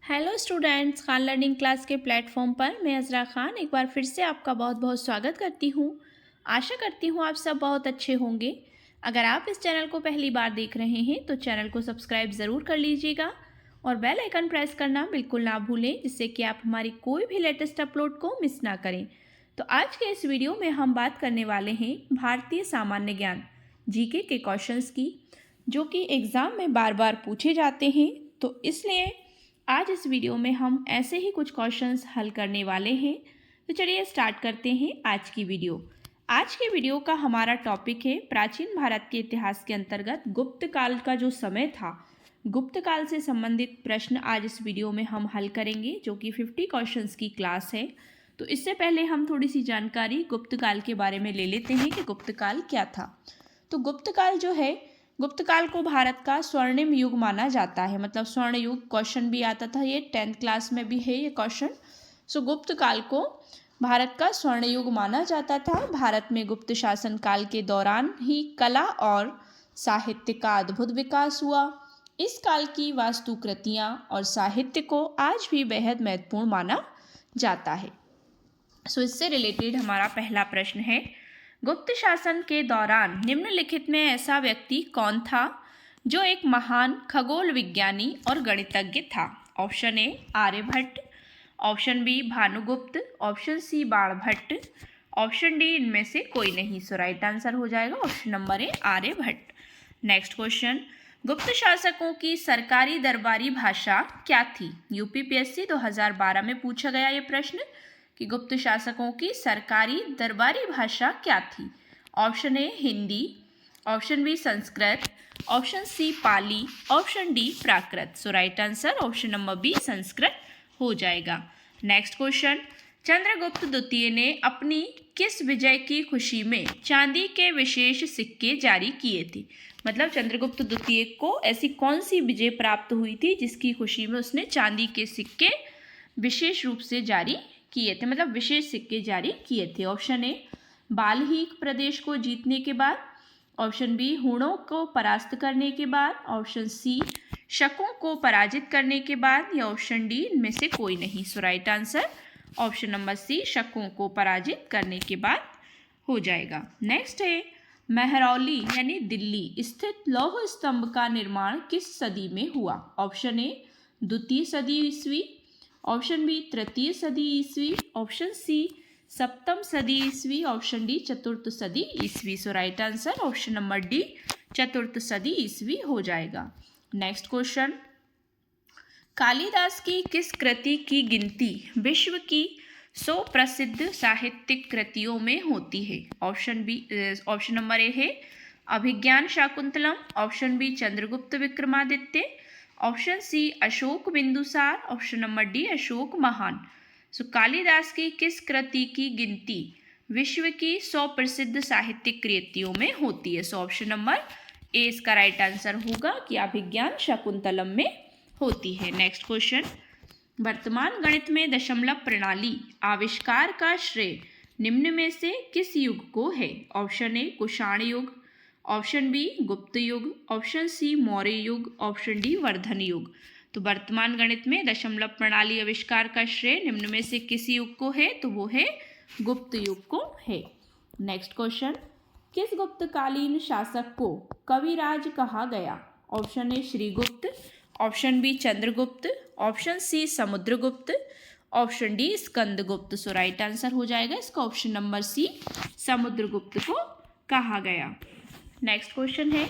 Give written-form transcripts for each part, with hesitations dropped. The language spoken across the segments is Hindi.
Hello students, Khan learning class के प्लेटफॉर्म पर मैं अज़रा खान एक बार फिर से आपका बहुत बहुत स्वागत करती हूँ। आशा करती हूँ आप सब बहुत अच्छे होंगे। अगर आप इस चैनल को पहली बार देख रहे हैं तो चैनल को सब्सक्राइब ज़रूर कर लीजिएगा और बेल आइकन प्रेस करना बिल्कुल ना भूलें, जिससे कि आप हमारी कोई भी लेटेस्ट अपलोड को मिस ना करें। तो आज के इस वीडियो में हम बात करने वाले हैं भारतीय सामान्य ज्ञान जीके के क्वेश्चंस की, जो कि एग्ज़ाम में बार बार पूछे जाते हैं। तो इसलिए आज इस वीडियो में हम ऐसे ही कुछ क्वेश्चंस हल करने वाले हैं। तो चलिए स्टार्ट करते हैं आज की वीडियो। आज के वीडियो का हमारा टॉपिक है प्राचीन भारत के इतिहास के अंतर्गत गुप्त काल का जो समय था, गुप्त काल से संबंधित प्रश्न आज इस वीडियो में हम हल करेंगे, जो कि 50 क्वेश्चंस की क्लास है। तो इससे पहले हम थोड़ी सी जानकारी गुप्त काल के बारे में ले लेते हैं कि गुप्त काल क्या था। तो गुप्त काल जो है, गुप्त काल को भारत का स्वर्णिम युग माना जाता है। मतलब स्वर्ण युग क्वेश्चन भी आता था, ये 10th क्लास में भी है ये क्वेश्चन। सो गुप्त काल को भारत का स्वर्ण युग माना जाता था। भारत में गुप्त शासन काल के दौरान ही कला और साहित्य का अद्भुत विकास हुआ। इस काल की वास्तुकृतियाँ और साहित्य को आज भी बेहद महत्वपूर्ण माना जाता है। सो इससे रिलेटेड हमारा पहला प्रश्न है, गुप्त शासन के दौरान निम्नलिखित में ऐसा व्यक्ति कौन था जो एक महान खगोल विज्ञानी और गणितज्ञ था? Option A Aryabhata, option B Bhanugupta, option C Banabhatta, option D इनमें से कोई नहीं। सो राइट आंसर हो जाएगा option number A Aryabhata. Next question, गुप्त शासकों की सरकारी दरबारी भाषा क्या थी? यूपीपीएससी 2012 में पूछा गया ये प्रश्न कि गुप्त शासकों की सरकारी दरबारी भाषा क्या थी? Option A Hindi, option B Sanskrit, option C Pali, option D Prakrit. So right answer option number B Sanskrit हो जाएगा। नेक्स्ट क्वेश्चन, चंद्रगुप्त द्वितीय ने अपनी किस विजय की खुशी में चांदी के विशेष सिक्के जारी किए थे? मतलब चंद्रगुप्त द्वितीय को ऐसी कौन सी विजय प्राप्त हुई थी जिसकी खुशी में उसने चांदी के सिक्के विशेष रूप से जारी किए थे, मतलब विशेष सिक्के जारी किए थे? ऑप्शन ए बाल्हीक प्रदेश को जीतने के बाद, ऑप्शन बी हूणों को परास्त करने के बाद, ऑप्शन सी शकों को पराजित करने के बाद, या ऑप्शन डी इनमें से कोई नहीं। So right answer option number C शकों को पराजित करने के बाद हो जाएगा। नेक्स्ट है, महरौली यानी दिल्ली स्थित लौह स्तंभ का निर्माण किस सदी में हुआ? ऑप्शन ए द्वितीय सदी ईस्वी, ऑप्शन बी तृतीय सदी ईस्वी, ऑप्शन सी सप्तम सदी ईस्वी, ऑप्शन डी चतुर्थ सदी ईस्वी। So right answer option number D चतुर्थ सदी ईस्वी हो जाएगा। नेक्स्ट क्वेश्चन, कालिदास की किस कृति की गिनती विश्व की 100 प्रसिद्ध साहित्यिक कृतियों में होती है? ऑप्शन नंबर ए है Abhijnana Shakuntalam, option B Chandragupta Vikramaditya, option C Ashoka Bindusara, option number D Ashoka महान। सो कालिदास की किस कृति की गिनती विश्व की 100 प्रसिद्ध साहित्यिक कृतियों में होती है? सो ऑप्शन नंबर ए इसका राइट आंसर होगा कि अभिज्ञान शाकुंतलम में होती है। नेक्स्ट क्वेश्चन, वर्तमान गणित में दशमलव प्रणाली आविष्कार का श्रेय निम्न में से किस युग को है? ऑप्शन ए कुषाण युग, ऑप्शन बी गुप्त युग, ऑप्शन सी मौर्य युग, ऑप्शन डी वर्धन युग। तो वर्तमान गणित में दशमलव प्रणाली आविष्कार का श्रेय निम्न में से किस युग को है? तो वो है गुप्त युग को है। नेक्स्ट क्वेश्चन, किस गुप्तकालीन शासक को कविराज कहा गया? Option A Shrigupta, option B Chandragupta, option C Samudragupta, option D Skandagupta. So right answer हो जाएगा इसका ऑप्शन नंबर सी समुद्रगुप्त को कहा गया। नेक्स्ट क्वेश्चन है,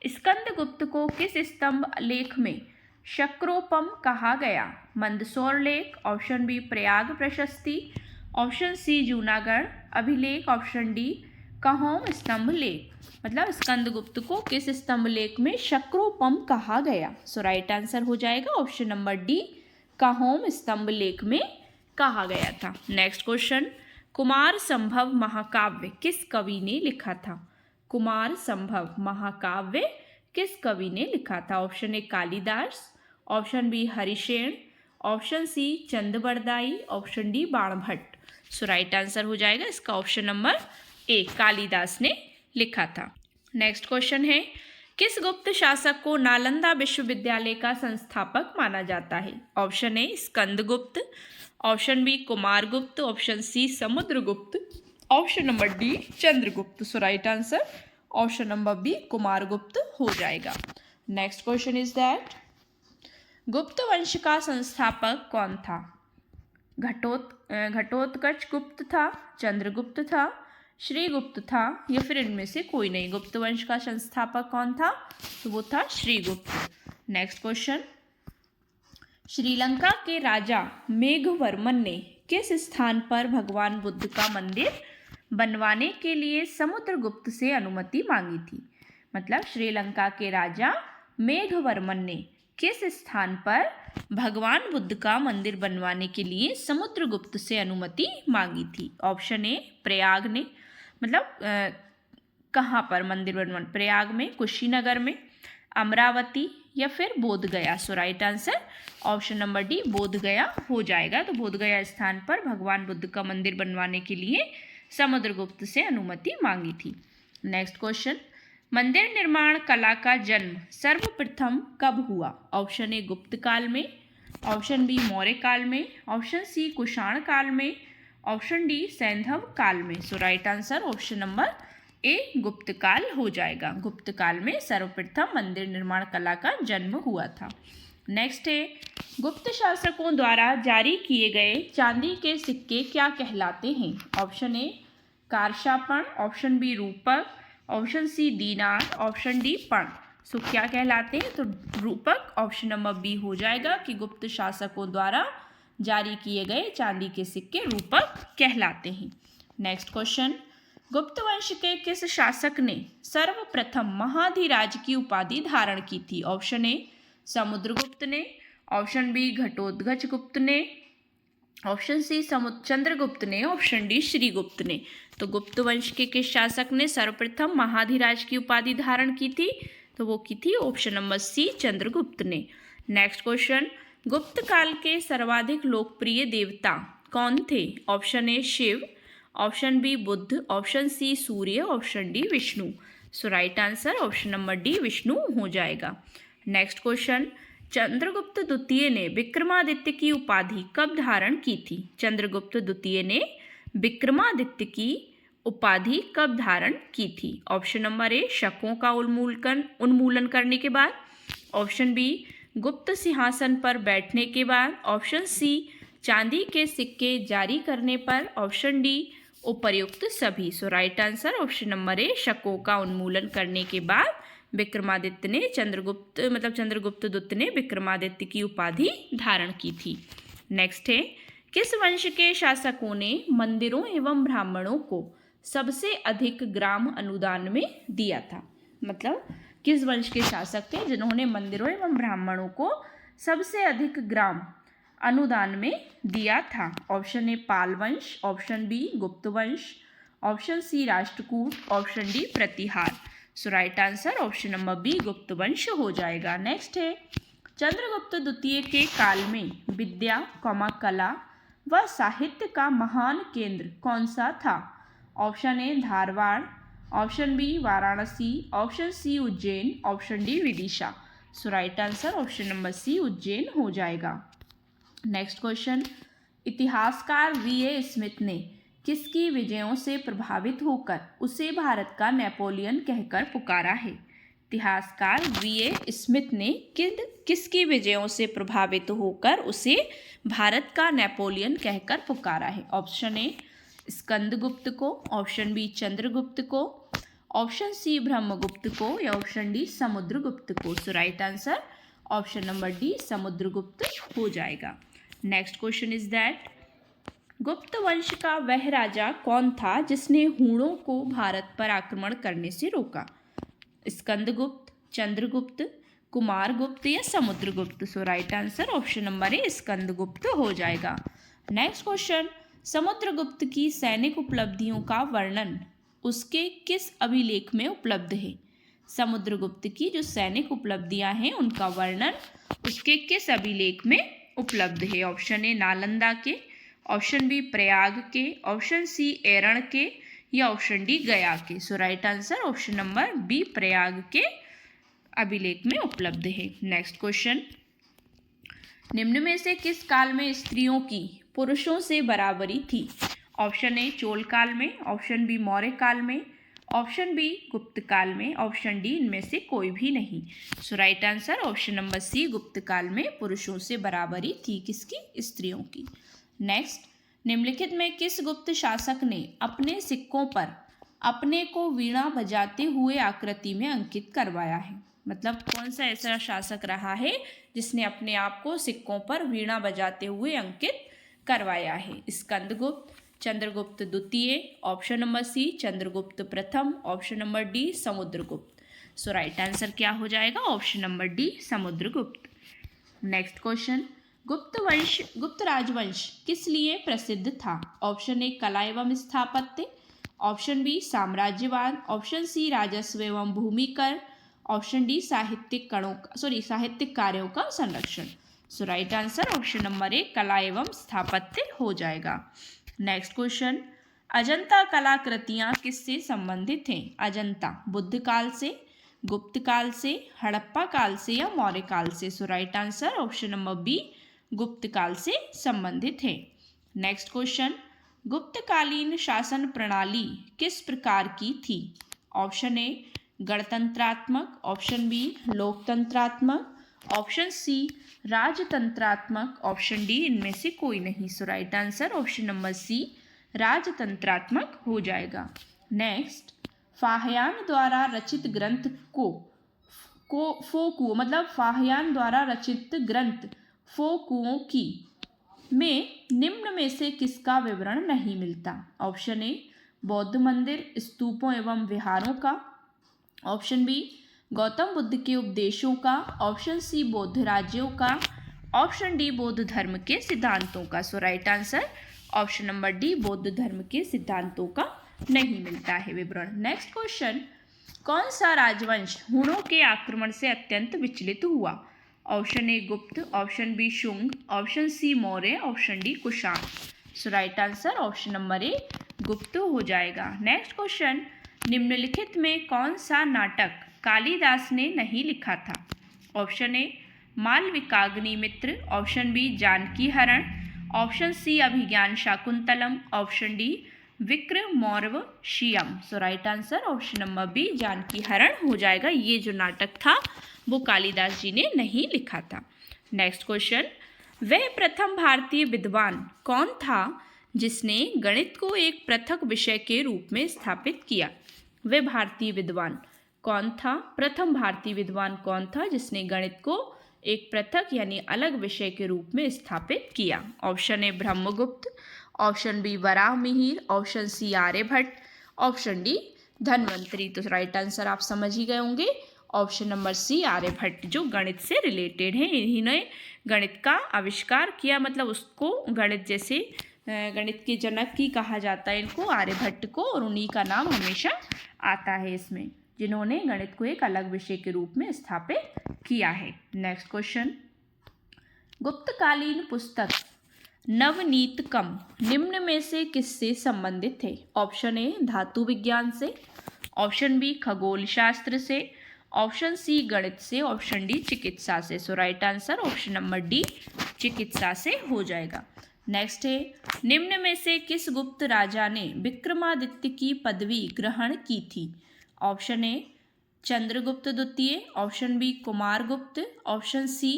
स्कंदगुप्त को किस स्तंभ लेख में शक्रोपम कहा गया? मंदसौर लेख, ऑप्शन बी प्रयाग प्रशस्ति, ऑप्शन सी जूनागढ़ अभिलेख, ऑप्शन डी कहोम स्तंभ लेख। मतलब स्कंदगुप्त को किस स्तंभ लेख में शक्रोपम कहा गया? सो राइट आंसर हो जाएगा ऑप्शन नंबर डी कहोम स्तंभ लेख में कहा गया था। नेक्स्ट क्वेश्चन, कुमार संभव महाकाव्य किस कवि ने लिखा था? कुमार संभव महाकाव्य किस कवि ने लिखा था? Option A Kalidasa, option B Harishena, option C Chand Bardai, option D Banabhatta. So right answer हो जाएगा इसका ऑप्शन नंबर ए कालिदास ने लिखा था। नेक्स्ट क्वेश्चन है, किस गुप्त शासक को नालंदा विश्वविद्यालय का संस्थापक माना जाता है? Option A Skandagupta, option B Kumaragupta, option C Samudragupta, option number D Chandragupta. So right answer option number B Kumaragupta हो जाएगा। नेक्स्ट क्वेश्चन इज दैट गुप्त वंश का संस्थापक कौन था? घटोत्कच गुप्त था, चंद्रगुप्त था, श्रीगुप्त था या फिर इनमें से कोई नहीं। गुप्त वंश का संस्थापक कौन था? तो वो था श्रीगुप्त। नेक्स्ट क्वेश्चन, श्रीलंका के राजा मेघवर्मन ने किस स्थान पर भगवान बुद्ध का मंदिर बनवाने के लिए समुद्रगुप्त से अनुमति मांगी थी? मतलब श्रीलंका के राजा मेघवर्मन ने किस स्थान पर भगवान बुद्ध का मंदिर बनवाने के लिए समुद्रगुप्त से अनुमति मांगी थी? ऑप्शन ए प्रयाग ने, मतलब कहाँ पर मंदिर बनवाना? प्रयाग में, कुशीनगर में, अमरावती या फिर Bodhgaya. So right answer option number D Bodhgaya हो जाएगा। तो बोधगया स्थान पर भगवान बुद्ध का मंदिर बनवाने के लिए समुद्रगुप्त से अनुमति मांगी थी। नेक्स्ट क्वेश्चन, मंदिर निर्माण कला का जन्म सर्वप्रथम कब हुआ? ऑप्शन ए गुप्त काल में, ऑप्शन बी मौर्य काल में, ऑप्शन सी कुषाण काल में, ऑप्शन डी सैंधव काल में। So right answer option number A Gupta काल हो जाएगा। गुप्त काल में सर्वप्रथम मंदिर निर्माण कला का जन्म हुआ था। नेक्स्ट है, गुप्त शासकों द्वारा जारी किए गए चांदी के सिक्के क्या कहलाते हैं? Option A karshapana, option B रूपक, ऑप्शन सी दीनार, ऑप्शन डी पण। सो क्या कहलाते हैं? तो रूपक ऑप्शन नंबर बी हो जाएगा कि गुप्त शासकों द्वारा जारी किए गए चांदी के सिक्के रूपक कहलाते हैं। नेक्स्ट क्वेश्चन, गुप्त वंश के किस शासक ने सर्वप्रथम महाधिराज की उपाधि धारण की थी? ऑप्शन ए समुद्रगुप्त ने, ऑप्शन बी घटोत्कच गुप्त ने, ऑप्शन सी चंद्रगुप्त ने, ऑप्शन डी श्रीगुप्त ने। तो गुप्त वंश के किस शासक ने सर्वप्रथम महाधिराज की उपाधि धारण की थी? तो वो की थी ऑप्शन नंबर सी चंद्रगुप्त ने। नेक्स्ट क्वेश्चन, गुप्त काल के सर्वाधिक लोकप्रिय देवता कौन थे? Option A Shiva, option B Buddha, option C Surya, option D Vishnu. So right answer option number D Vishnu हो जाएगा। नेक्स्ट क्वेश्चन, चंद्रगुप्त द्वितीय ने विक्रमादित्य की उपाधि कब धारण की थी? चंद्रगुप्त द्वितीय ने विक्रमादित्य की उपाधि कब धारण की थी? ऑप्शन नंबर ए शकों का उन्मूलन करने के बाद, ऑप्शन बी गुप्त सिंहासन पर बैठने के बाद, ऑप्शन सी चांदी के सिक्के जारी करने पर, ऑप्शन डी उपर्युक्त सभी। So right answer option number A शकों का उन्मूलन करने के बाद विक्रमादित्य ने चंद्रगुप्त द्वितीय ने विक्रमादित्य की उपाधि धारण की थी। नेक्स्ट है, किस वंश के शासकों ने मंदिरों एवं ब्राह्मणों को सबसे अधिक ग्राम अनुदान में दिया था? मतलब किस वंश के शासक थे जिन्होंने मंदिरों एवं ब्राह्मणों को सबसे अधिक ग्राम अनुदान में दिया था? ऑप्शन ए पाल वंश, ऑप्शन बी गुप्त वंश, option C Rashtrakuta, option D Pratihara. So right answer option number B Gupta वंश हो जाएगा। नेक्स्ट है, चंद्रगुप्त द्वितीय के काल में विद्या, कला व साहित्य का महान केंद्र कौन सा था? Option A Dharwad, option B Varanasi, option C Ujjain, option D Vidisha. So right answer option number C Ujjain हो जाएगा। नेक्स्ट क्वेश्चन, इतिहासकार वी.ए. स्मिथ ने किसकी विजयों से प्रभावित होकर उसे भारत का नेपोलियन कहकर पुकारा है? इतिहासकार वी.ए. स्मिथ ने किसकी विजयों से प्रभावित होकर उसे भारत का नेपोलियन कहकर पुकारा है? ऑप्शन ए स्कंदगुप्त को, ऑप्शन बी चंद्रगुप्त को, ऑप्शन सी ब्रह्मगुप्त को या ऑप्शन डी समुद्रगुप्त को। So right answer option number D Samudragupta हो जाएगा। नेक्स्ट क्वेश्चन इज दैट गुप्त वंश का वह राजा कौन था जिसने हूणों को भारत पर आक्रमण करने से रोका? स्कंदगुप्त, चंद्रगुप्त, कुमारगुप्त या Samudragupta. So right answer option number A Skandagupta हो जाएगा। नेक्स्ट क्वेश्चन, समुद्रगुप्त की सैनिक उपलब्धियों का वर्णन उसके किस अभिलेख में उपलब्ध है? समुद्रगुप्त की जो सैनिक उपलब्धियां हैं उनका वर्णन उसके किस अभिलेख में उपलब्ध है? ऑप्शन ए नालंदा के, ऑप्शन बी प्रयाग के, ऑप्शन सी एरण के या ऑप्शन डी गया के। So right answer option number B Prayag के अभिलेख में उपलब्ध है। नेक्स्ट क्वेश्चन, निम्न में से किस काल में स्त्रियों की पुरुषों से बराबरी थी? ऑप्शन ए चोल काल में, ऑप्शन बी मौर्य काल में, ऑप्शन बी गुप्त काल में, ऑप्शन डी इनमें से कोई भी नहीं। So right answer option number C, Gupta काल में पुरुषों से बराबरी थी। किसकी? स्त्रियों की। नेक्स्ट, निम्नलिखित में किस गुप्त शासक ने अपने सिक्कों पर अपने को वीणा बजाते हुए आकृति में अंकित करवाया है? मतलब कौन सा ऐसा शासक रहा है जिसने अपने आप को सिक्कों पर वीणा बजाते हुए अंकित करवाया है? स्कंदगुप्त, चंद्रगुप्त द्वितीय, ऑप्शन नंबर सी चंद्रगुप्त प्रथम, option number D Samudragupta. So right answer क्या हो जाएगा? Option number D Samudragupta. Next question, गुप्त राजवंश किस लिए प्रसिद्ध था? ऑप्शन ए कला एवं स्थापत्य, ऑप्शन बी साम्राज्यवाद, ऑप्शन सी राजस्व एवं भूमि कर, ऑप्शन डी साहित्यिक कार्यों का संरक्षण। So right answer option number A कला एवं स्थापत्य हो जाएगा। नेक्स्ट क्वेश्चन, अजंता कलाकृतियाँ किससे संबंधित हैं? अजंता बुद्ध काल से, गुप्त काल से, हड़प्पा काल से या मौर्य काल से? So right answer option number B Gupta काल से संबंधित है। नेक्स्ट क्वेश्चन, गुप्तकालीन शासन प्रणाली किस प्रकार की थी? ऑप्शन ए गणतंत्रात्मक, ऑप्शन बी लोकतंत्रात्मक, ऑप्शन सी राजतंत्रात्मक, ऑप्शन डी इनमें से कोई नहीं। So right answer option number C राजतंत्रात्मक हो जाएगा। नेक्स्ट, फाहियान द्वारा रचित ग्रंथ फाहियान द्वारा रचित ग्रंथ फोकुओं की में निम्न में से किसका विवरण नहीं मिलता? ऑप्शन ए बौद्ध मंदिर, स्तूपों एवं विहारों का, ऑप्शन बी गौतम बुद्ध के उपदेशों का, ऑप्शन सी बौद्ध राज्यों का, ऑप्शन डी बौद्ध धर्म के सिद्धांतों का। So right answer option number D बौद्ध धर्म के सिद्धांतों का नहीं मिलता है विवरण। नेक्स्ट क्वेश्चन, कौन सा राजवंश हुणों के आक्रमण से अत्यंत विचलित हुआ? Option A Gupta, option B Shunga, option C Maurya, option D Kushan. So right answer option number A Gupta हो जाएगा। नेक्स्ट क्वेश्चन, निम्नलिखित में कौन सा नाटक कालिदास ने नहीं लिखा था? Option A Malavikagnimitra, option B Janaki Harana, option C Abhijnana Shakuntalam, option D Vikramorvashiyam. So right answer option number B Janaki Harana हो जाएगा। ये जो नाटक था वो कालिदास जी ने नहीं लिखा था। नेक्स्ट क्वेश्चन, वह प्रथम भारतीय विद्वान कौन था जिसने गणित को एक पृथक विषय के रूप में स्थापित किया? वह भारतीय विद्वान कौन था? प्रथम भारतीय विद्वान कौन था जिसने गणित को एक पृथक यानी अलग विषय के रूप में स्थापित किया? Option A Brahmagupta, option B Varahamihira, option C Aryabhata, option D Dhanvantari. तो राइट आंसर आप समझ ही गए होंगे ऑप्शन नंबर सी आर्यभट्ट, जो गणित से रिलेटेड है। इन्होंने गणित का आविष्कार किया, मतलब उसको गणित जैसे गणित के जनक ही कहा जाता है इनको, आर्यभट्ट को, और उन्हीं का नाम हमेशा आता है इसमें, जिन्होंने गणित को एक अलग विषय के रूप में स्थापित किया है। नेक्स्ट क्वेश्चन, गुप्तकालीन पुस्तक नवनीतकम निम्न में से किससे संबंधित है? ऑप्शन ए धातु विज्ञान से, ऑप्शन बी खगोल शास्त्र से, ऑप्शन सी गणित से, ऑप्शन डी चिकित्सा से। So right answer option number D चिकित्सा से हो जाएगा। नेक्स्ट है, निम्न में से किस गुप्त राजा ने विक्रमादित्य की पदवी ग्रहण की थी? ऑप्शन ए चंद्रगुप्त द्वितीय, option B Kumaragupta, option C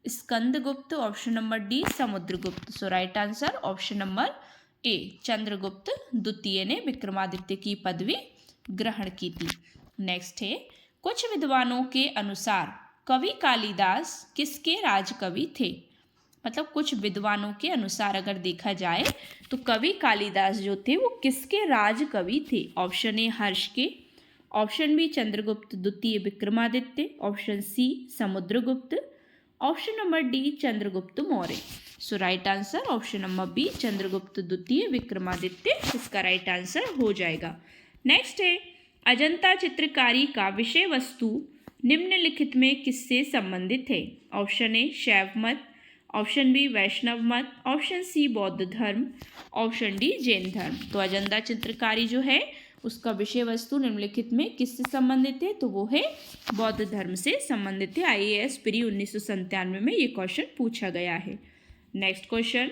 Skandagupta, option number D Samudragupta. So right answer option number A Chandragupta द्वितीय ने विक्रमादित्य की पदवी ग्रहण की थी। नेक्स्ट है, कुछ विद्वानों के अनुसार कवि कालिदास किसके राजकवि थे? मतलब कुछ विद्वानों के अनुसार अगर देखा जाए तो कवि कालिदास जो थे वो किसके राजकवि थे? ऑप्शन ए हर्ष के, ऑप्शन बी चंद्रगुप्त द्वितीय Vikramaditya, option C Samudragupta, option number D Chandragupta Maurya. So right answer option number B Chandragupta द्वितीय विक्रमादित्य इसका राइट आंसर हो जाएगा। नेक्स्ट है, अजंता चित्रकारी का विषय वस्तु निम्नलिखित में किससे संबंधित है? ऑप्शन ए शैव मत, ऑप्शन बी वैष्णव मत, ऑप्शन सी बौद्ध धर्म, ऑप्शन डी जैन धर्म। तो अजंता चित्रकारी जो है उसका विषय वस्तु निम्नलिखित में किससे संबंधित है, तो वो है बौद्ध धर्म से संबंधित है। IAS प्री 1997 में ये क्वेश्चन पूछा गया है। नेक्स्ट क्वेश्चन,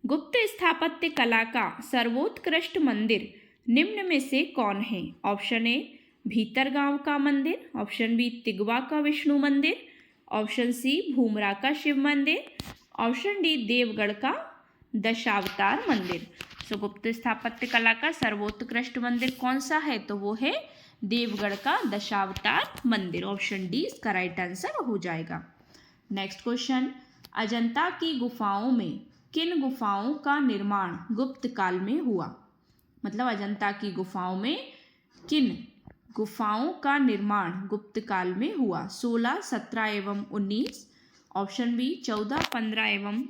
गुप्त स्थापत्य कला का सर्वोत्कृष्ट मंदिर निम्न में से कौन है? ऑप्शन ए भीतरगांव का मंदिर, ऑप्शन बी तिगवा का विष्णु मंदिर, ऑप्शन सी भूमरा का शिव मंदिर, ऑप्शन डी देवगढ़ का दशावतार मंदिर। सो गुप्त स्थापत्य कला का सर्वोत्कृष्ट मंदिर कौन सा है, तो वो है देवगढ़ का दशावतार मंदिर। ऑप्शन डी इसका राइट आंसर हो जाएगा। नेक्स्ट क्वेश्चन, अजंता की गुफाओं में किन गुफाओं का निर्माण गुप्त काल में हुआ? मतलब अजंता की गुफाओं में किन गुफाओं का निर्माण गुप्त काल में हुआ? 16, 17 एवं 19, ऑप्शन बी 14, 15 एवं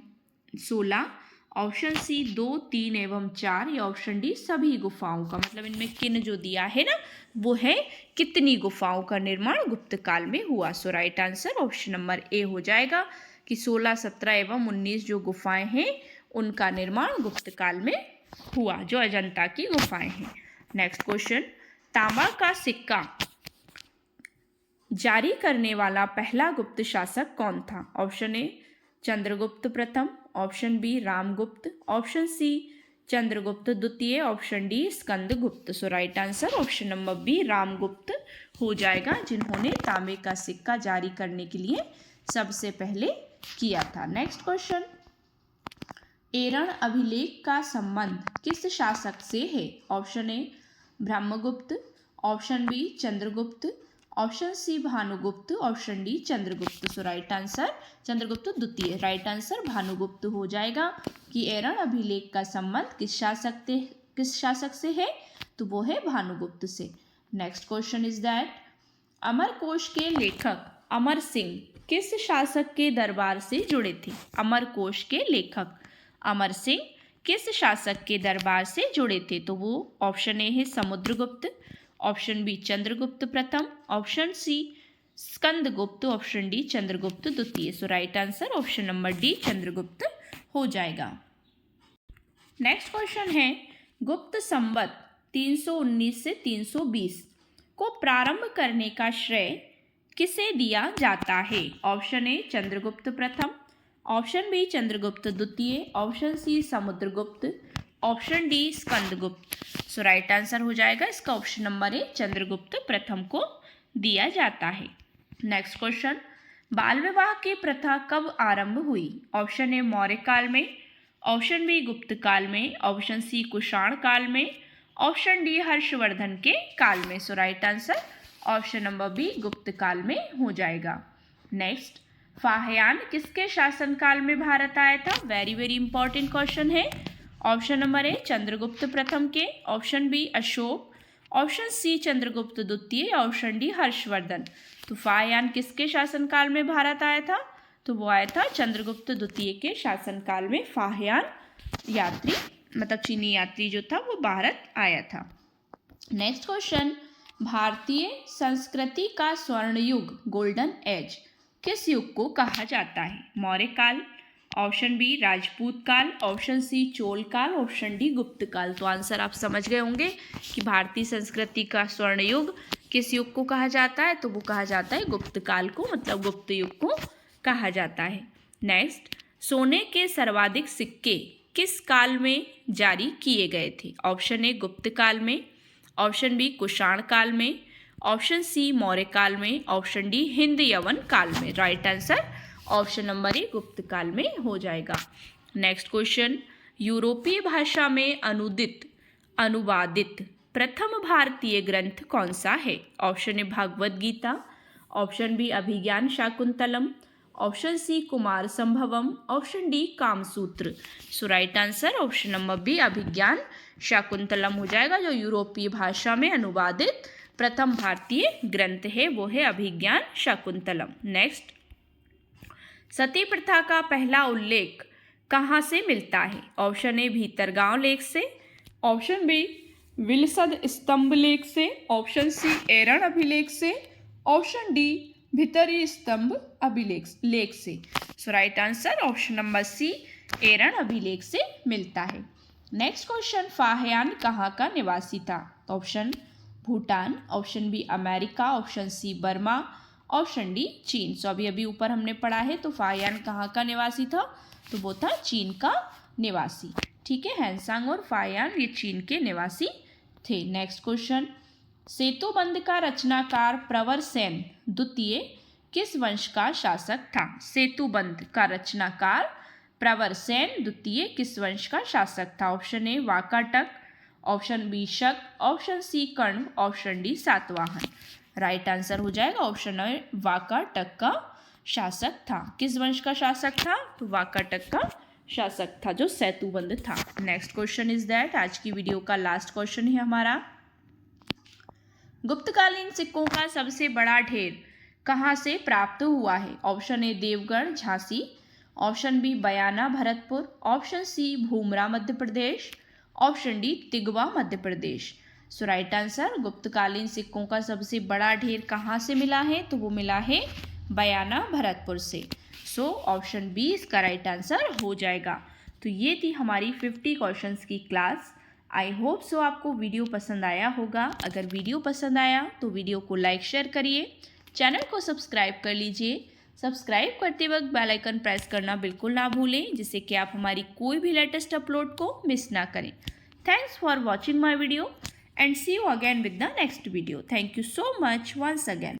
16, ऑप्शन सी 2, 3 एवं 4, या ऑप्शन डी सभी गुफाओं का। मतलब इनमें किन जो दिया है ना, वो है कितनी गुफाओं का निर्माण गुप्त काल में हुआ। So right answer option number A हो जाएगा कि 16, 17 एवं 19 जो गुफाएं हैं उनका निर्माण गुप्त काल में हुआ, जो अजंता की गुफाएं हैं। नेक्स्ट क्वेश्चन, तांबा का सिक्का जारी करने वाला पहला गुप्त शासक कौन था? ऑप्शन ए चंद्रगुप्त प्रथम, option B Ramagupta, option C Chandragupta द्वितीय, option D Skandagupta. So right answer option number B Ramagupta हो जाएगा, जिन्होंने तांबे का सिक्का जारी करने के लिए सबसे पहले किया था। नेक्स्ट क्वेश्चन, एरण अभिलेख का संबंध किस शासक से है? Option A Brahmagupta, option B Chandragupta, option C Bhanugupta, option D Chandragupta. So right answer Chandragupta द्वितीय, राइट आंसर भानुगुप्त हो जाएगा कि एरण अभिलेख का संबंध किस शासक से है, तो वो है भानुगुप्त से। Next question is that Amarkosh के लेखक अमर सिंह किस शासक के दरबार से जुड़े थे? अमरकोश के लेखक अमर सिंह किस शासक के दरबार से जुड़े थे? तो वो ऑप्शन ए है समुद्रगुप्त, ऑप्शन बी चंद्रगुप्त प्रथम, option C Skandagupta, option D Chandragupta द्वितीय। So right answer option number D Chandragupta हो जाएगा। नेक्स्ट क्वेश्चन है, गुप्त संवत 319 से 320 को प्रारंभ करने का श्रेय किसे दिया जाता है? ऑप्शन ए चंद्रगुप्त प्रथम, ऑप्शन बी चंद्रगुप्त द्वितीय, option C Samudragupta, option D Skandagupta. So right answer हो जाएगा इसका ऑप्शन नंबर ए चंद्रगुप्त प्रथम को दिया जाता है। नेक्स्ट क्वेश्चन, बाल विवाह की प्रथा कब आरंभ हुई? ऑप्शन ए मौर्य काल में, ऑप्शन बी गुप्त काल में, ऑप्शन सी कुषाण काल में, ऑप्शन डी हर्षवर्धन के काल में। So right answer option number B Gupta काल में हो जाएगा। नेक्स्ट, फाहियान किसके शासनकाल में भारत आया था? वेरी वेरी इंपॉर्टेंट क्वेश्चन है। ऑप्शन नंबर ए चंद्रगुप्त प्रथम के, option B Ashoka, option C Chandragupta द्वितीय, ऑप्शन डी हर्षवर्धन। तो फाहियान किसके शासनकाल में भारत आया था? तो वो आया था चंद्रगुप्त द्वितीय के शासनकाल में। फाहियान यात्री मतलब चीनी यात्री जो था वो भारत आया था। नेक्स्ट क्वेश्चन, भारतीय संस्कृति का स्वर्ण युग गोल्डन एज किस युग को कहा जाता है? मौर्य काल, ऑप्शन बी राजपूत काल, ऑप्शन सी चोल काल, ऑप्शन डी गुप्त काल। तो आंसर आप समझ गए होंगे कि भारतीय संस्कृति का स्वर्ण युग किस युग को कहा जाता है, तो वो कहा जाता है गुप्त काल को, मतलब गुप्त युग को कहा जाता है। नेक्स्ट, सोने के सर्वाधिक सिक्के किस काल में जारी किए गए थे? ऑप्शन ए गुप्त काल में, ऑप्शन बी कुषाण काल में, ऑप्शन सी मौर्य काल में, ऑप्शन डी हिंद यवन काल में। Right answer option number A Gupta काल में हो जाएगा। नेक्स्ट क्वेश्चन, यूरोपीय भाषा में अनुवादित प्रथम भारतीय ग्रंथ कौन सा है? Option A Bhagavad Gita, option B Abhijnana Shakuntalam, option C Kumara Sambhavam, option D Kamasutra. So right answer option number B Abhijnana Shakuntalam हो जाएगा। जो यूरोपीय भाषा में अनुवादित प्रथम भारतीय ग्रंथ है वो है अभिज्ञान शाकुंतलम। नेक्स्ट, सती प्रथा का पहला उल्लेख कहाँ से मिलता है? ऑप्शन ए भीतरगांव लेख से, ऑप्शन बी विलसद स्तंभ लेख से, ऑप्शन सी एरण अभिलेख से, ऑप्शन डी भितरी स्तंभ अभिलेख से। So right answer option number C Eran अभिलेख से मिलता है। नेक्स्ट क्वेश्चन, फाहियान कहाँ का निवासी था? तो option Bhutan, option B America, option C Burma, option D चीन। सो अभी अभी ऊपर हमने पढ़ा है, तो फाहियान कहाँ का निवासी था? तो वो था चीन का निवासी। ठीक है, हैंसांग और फाहियान ये चीन के निवासी थे। नेक्स्ट क्वेश्चन, सेतुबंध का रचनाकार प्रवर सेन द्वितीय किस वंश का शासक था? सेतुबंध का रचनाकार प्रवर सेन द्वितीय किस वंश का शासक था? Option A Vakataka, option B Shaka, option C Karna, option D Satavahana. Right answer हो जाएगा ऑप्शन ए वाकाटक का शासक था। किस वंश का शासक था? तो वाकाटक का शासक था जो सेतुबंध था। नेक्स्ट क्वेश्चन इज दैट, आज की वीडियो का लास्ट क्वेश्चन है हमारा, गुप्तकालीन सिक्कों का सबसे बड़ा ढेर कहाँ से प्राप्त हुआ है? Option A Deogarh Jhansi, option B Bayana Bharatpur, option C Bhumara Madhya Pradesh, option D Tigawa Madhya Pradesh. So right answer, गुप्तकालीन सिक्कों का सबसे बड़ा ढेर कहाँ से मिला है? तो वो मिला है बयाना भरतपुर से। सो ऑप्शन बी इसका राइट आंसर हो जाएगा। तो ये थी हमारी 50 क्वेश्चंस की क्लास। आई होप सो आपको वीडियो पसंद आया होगा। अगर वीडियो पसंद आया तो वीडियो को लाइक शेयर करिए, चैनल को सब्सक्राइब कर लीजिए। सब्सक्राइब करते वक्त बेल आइकन प्रेस करना बिल्कुल ना भूलें, जिससे कि आप हमारी कोई भी लेटेस्ट अपलोड को मिस ना करें। Thanks for watching my video and see you again with the next video. Thank you so much once again.